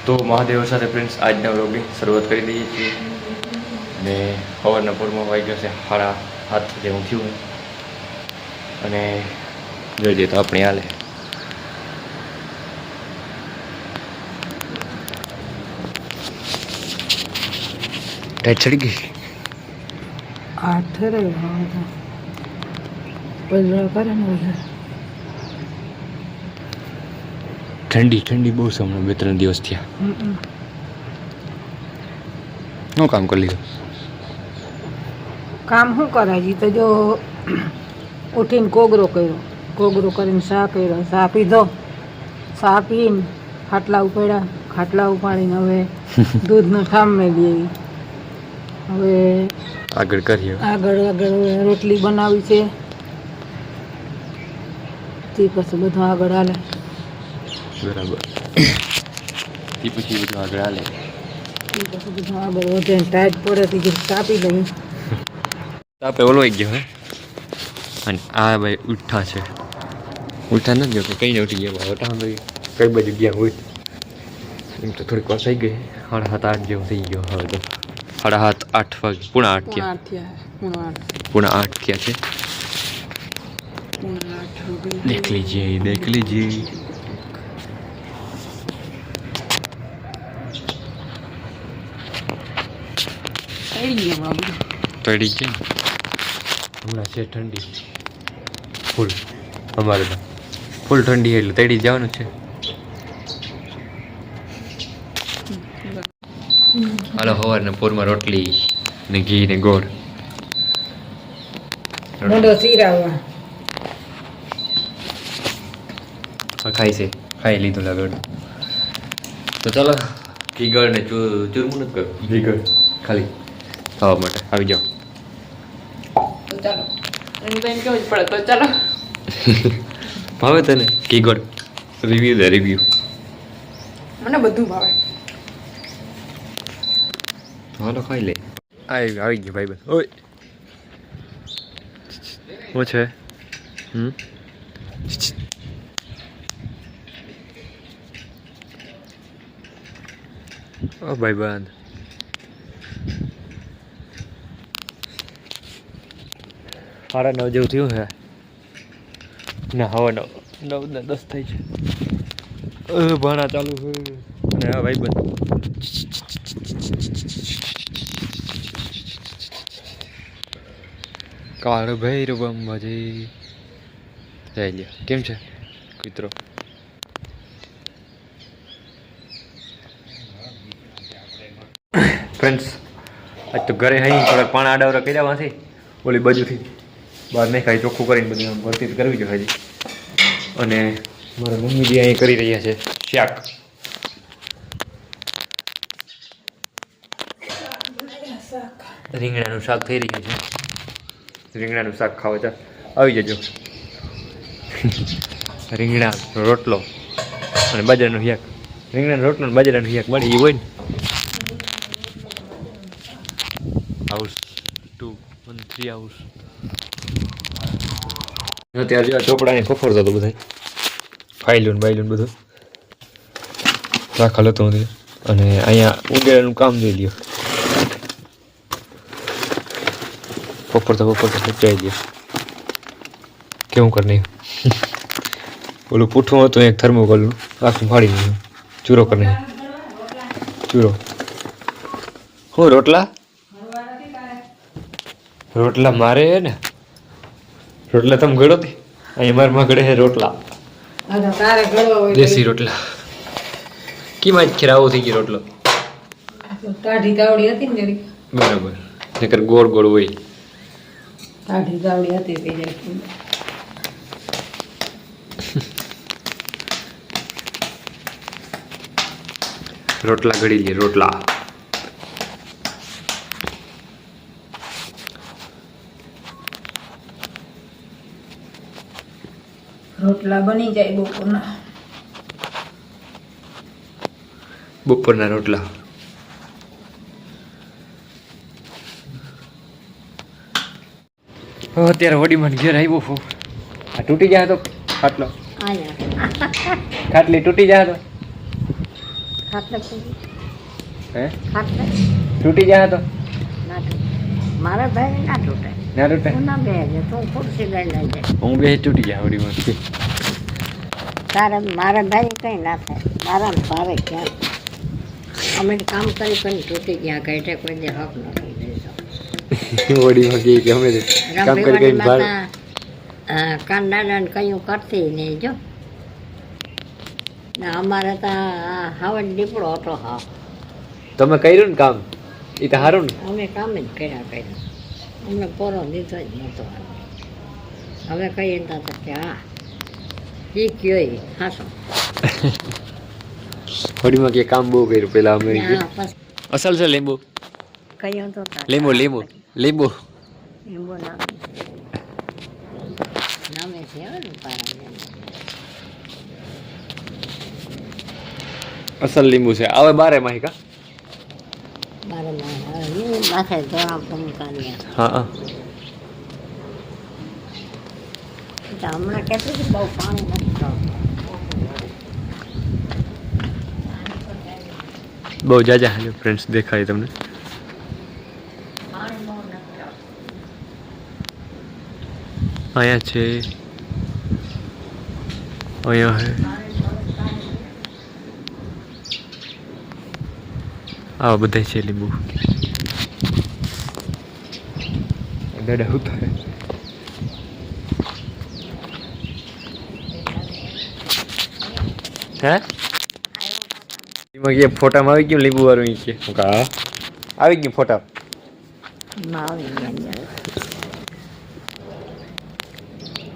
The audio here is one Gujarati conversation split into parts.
તો મહાદેવ સાથે ફ્રેન્ડ્સ આજના વ્લોગની શરૂઆત કરી દઈએ છીએ અને સવારના પૂરમાં વાગી ગયો છે 7:30 જેવું થયું અને જોઈ દઈએ તો આપણે હાલે ટાઈટ ચડી ગઈ 8 રે પંદર કરે ને ઠંડી બહુ છે હમણાં 2-3 દિવસ થયા શું કામ કરી લીધું કામ શું કરાય તો જો ઉઠીને કોગરો કરીને ચા કર્યો ચા પીધો ચા પીને ખાટલા ઉપાડ્યા ખાટલા ઉપાડીને હવે દૂધનો ઠામ મેળવી હવે આગળ રોટલી બનાવી છે તે પછી બધું આગળ હાલે બરાબર એ પછી બધું આગળ હાલે વધે ટાઈટ પડે તો કાપી લઈએ તાપે ઓલો આવી ગયો હે અને આ ભાઈ ઉઠા છે ઉઠા નથી ગયો કે કઈ ઉઠી ગયા વટા કઈ બાજુ ગયા હોય એમ તો થોડીક વાર થઈ ગઈ 7:30 જેવું થઈ ગયો હવે તો 7:30 વાગે 7:30 થયા છે देख लीजिए पड़ी के हमारा से ठंडी फूल हमारे तो फूल ठंडी है तेड़ी जવાનું છે હાલો સવારના પોરમાં રોટલી ને ઘી ને ગોળ મોઢો સીરાવા ખાઈ લીધું લાગડ તો ચાલો ઘીગળ ને ચૂરમું નથી કરું ઘીગળ ખાલી ખાવા માટે આવી જાઓ ચાલો એની બેન કેવું જ પડે તો ચાલો ભાવે તને ઘીગળ રિવ્યુ મને બધું ભાવે હાલો ખાઈ લે આવી ગયો ભાઈ બસ ઓય શું છે ઓ ભાઈ બંધ સાડા 9 જેવું થયું છે ના હવે 9:10 થઈ છે ભાણા ચાલુ છે અને હા ભાઈ બંધ કાળ ભૈરવ અંબાજી જઈ લ્યો કેમ છે કૂતરો ફ્રેન્ડ્સ આજ તો ઘરે અહીં થોડાક પાણા આડાવરા કર્યા માંથી ઓલી બાજુથી બહાર નહીં ખાઈ ચોખ્ખું કરીને બધી આમ ભરતી કરવી જોઈએ હજી અને મારા મમ્મીજી અહીં કરી રહ્યા છે શાક રીંગણાનું શાક થઈ રહ્યું છે રીંગણાનું શાક ખાવા ચાલ આવી જજો રીંગણા રોટલો અને બાજરાનું શાક રીંગણાનો રોટલો અને બાજરાનું શાક મળે એ હોય ને હાઉસ 213 હાઉસ અત્યારે જો ચોપડાની ખોખરતો હતો બધા ફાઇલું બાઇલું બધું રાખેલ હતું અને અહીંયા ઉંદેડાનું કામ જોઈ લ્યો ફોફરતો પચાવી દે કેવું કરી ઓલું પૂઠું હતું એક થર્મોકોલનું આખું ફાડી દીધું ચૂરો કરી ચૂરો હું રોટલા મારે ને રોટલા તમે ગળો હતી અહીં મારમાં ગળે છે રોટલા દેશી રોટલા કેમાં જ ખેર આવો થઈ ગયો રોટલો કાઢી તાવડી હતી ને જરી બરાબર નકર ગોળ હોય કાઢી તાવડી હતી તે જરી રોટલા ઘડી લે રોટલા બની જાય બપોરના રોટલા અત્યારે વડીમાં ઘેર આવ્યો છું આ તૂટી જાય તો ખાટલો ખાટલી તૂટી જાય તો ખાટલે પૂરી હે ખાટલે તૂટી જાય તો ના તૂટે મારા ભાઈ ના તૂટે ના તૂટે તું ના બેસે તું ખુરશી લઈ લેજે હું બે તૂટી જાય આવડી મસ્તી મારા ભાઈ કંઈ ના થાય મારા ભાવે ક્યાં અમે કામ કરી પણ તૂટી ગયા કઈ કોઈ દે હક નથી દેશો ઓડીમાં કે અમે કામ કરી કરી બહાર કાંડાને કયું કરતી નહીં જો ને અમારે તો હવે દીપડો હતો હા તમે કર્યું ને કામ એ તો સારું ને અમે કામ જ કર્યું અમને પોરો દીધો જ નહોતો હવે કહીએ તો કે હા એ કયો એ હાસો ઓડીમાં કે કામ બહુ કર્યું પેલા અમે અસલ છે લીંબુ કહ્યું તો લીંબુ લીંબુ લીંબુ લીંબુ નામે છે હવે ને પારા અસલ લીંબુ છે આવે બારે માહિકા મારે માથે ધોળા પંકાન્યા હા હા હમણાં કેટલું બહુ પાણી નથી બહુ જાજા હાલ્યો ફ્રેન્ડ્સ દેખાય તમને અહીંયા છે અહીંયા હે આવા બધા છે લીંબુ દાદા શું થાય હે એમાં કે ફોટામાં આવી ગયું લીંબુ વાળું ઈ કે હું કહું, હા આવી ગયું ફોટા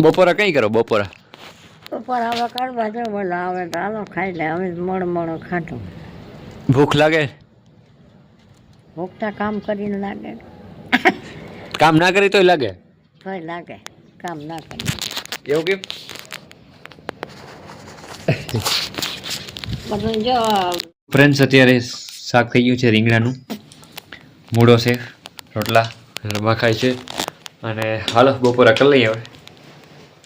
બપોરા કઈ કરો બપોરા ઉપર હવે કાઢવા જો બોલા હવે તો હાલો ખાઈ લે હવે મોડો ખાટું ભૂખ લાગે ભૂખતા કામ કરીને લાગે કામ ના કરી તોય લાગે તોય લાગે કામ ના કરી એવું કેમ બધું જો ફ્રેન્ડ્સ અત્યારે શાક થઈ ગયું છે રીંગણાનું મૂળો છે રોટલા રમા ખાય છે અને હાલો બપોરા કરી લઈએ હવે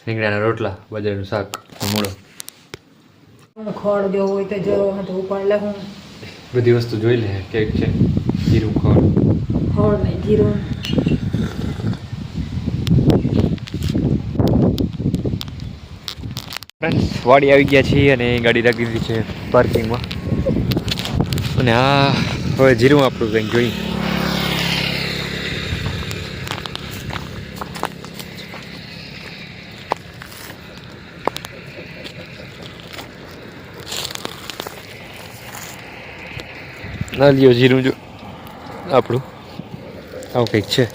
રીંગણાના રોટલા બજારનું શાક મૂળો ખોળ જો હોય તો જો તો ઉપાડ લે હું બધી વસ્તુ જોઈ લે કેક છે જીરું ખોળ ને જીરું ફ્રેન્ડ્સ વાડી આવી ગયા છીએ અને ગાડી રાખી દીધી છે પાર્કિંગમાં અને આ હવે જીરું આપણું કંઈક જોઈએ ના લ્યો જીરું જો આપણું આવું કંઈક છે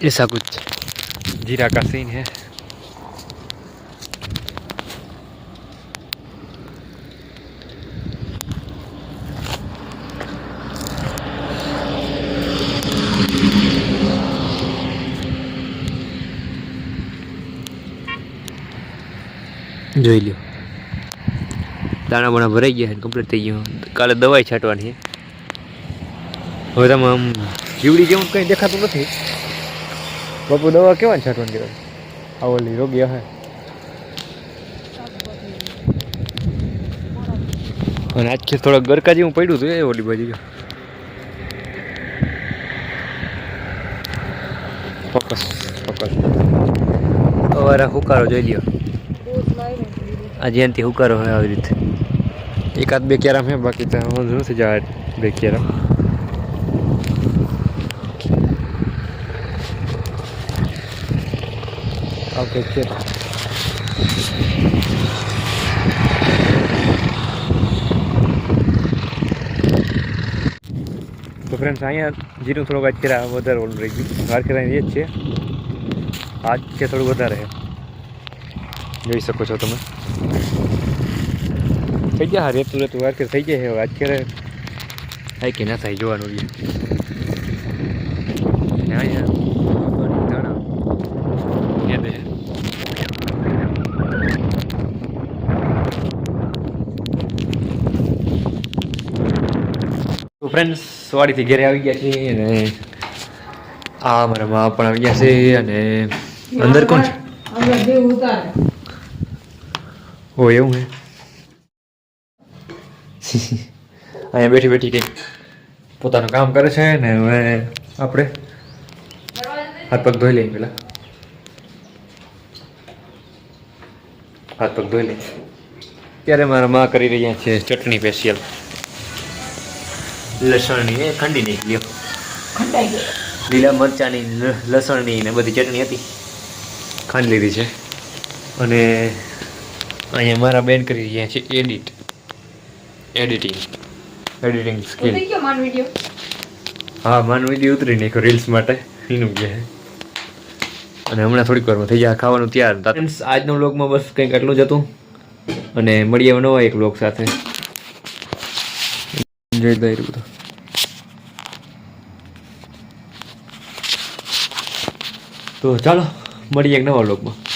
ऐसा कुछ जीरा का सीन है જોઈ લ્યો દાણા બાણા ભરાઈ ગયા કમ્પ્લીટ થઈ ગયું કાલે દવાઈ છાંટવાની હવે તમે આમ જીવડી જેવું કંઈ દેખાતું નથી બાપુ દવા કેવા છાંટવાની કહેવાય આ ઓલી રોગી હે અને આજથી થોડાક ગરકા જેવું પડ્યું હતું એ ઓલી બાજુ ફોકસ અવારા હુકારો જોઈ લ્યો આજે એનાથી હુકારો હોય આવી રીતે એકાદ બે કેરામ હે બાકી તો વાંધો નથી જાય બે કેરામ ઓકે છે તો ફ્રેન્ડ્સ અહીંયા જીરું થોડુંક આજ કેરા વધારે ઓલું રહી ગયું વાર કેરાની એ જ છે આજ છે થોડું વધારે છે જોઈ શકો છો તમે થઈ ગયા હા રેતું વાર કે થઈ જાય હવે આજ ક્યારે થાય કે ના થાય જોવાનું અહીંયા ફ્રેન્ડ્સ વાડીથી ઘરે આવી ગયા છીએ અને આ મારા મા પણ આવી ગયા છે અને અંદર કોણ છે અંદર દેવ ઉતારે ઓ એવું હે અહીંયા બેઠી બેઠી કંઈક પોતાનું કામ કરે છે ને હવે આપણે હાથ પગ ધોઈ લઈએ પેલા હાથ પગ ધોઈ લઈએ ત્યારે મારા મા કરી રહ્યા છે ચટણી સ્પેશિયલ લસણની એ ખંડી નહીં લ્યો ખંડાઈ ગયો લીલા મરચાની લસણની ને બધી ચટણી હતી ખાંડ લીધી છે અને અહીંયા મારા બેન કરી રહ્યા છે એડિટિંગ સ્કિલ ઉતરી ગયો મારો વિડિયો હા માન વિડીયો ઉતરી નાખ્યો રીલ્સ માટે એનું છે અને હમણાં થોડીક વારમાં થઈ જાય ખાવાનું તૈયાર ફ્રેન્ડ્સ આજનો વ્લોગમાં બસ કંઈક આટલું જ હતું અને મળીએ નવા એક વ્લોગ સાથે જય દાયરું બધું તો ચાલો મળીએ એક નવા વ્લોગમાં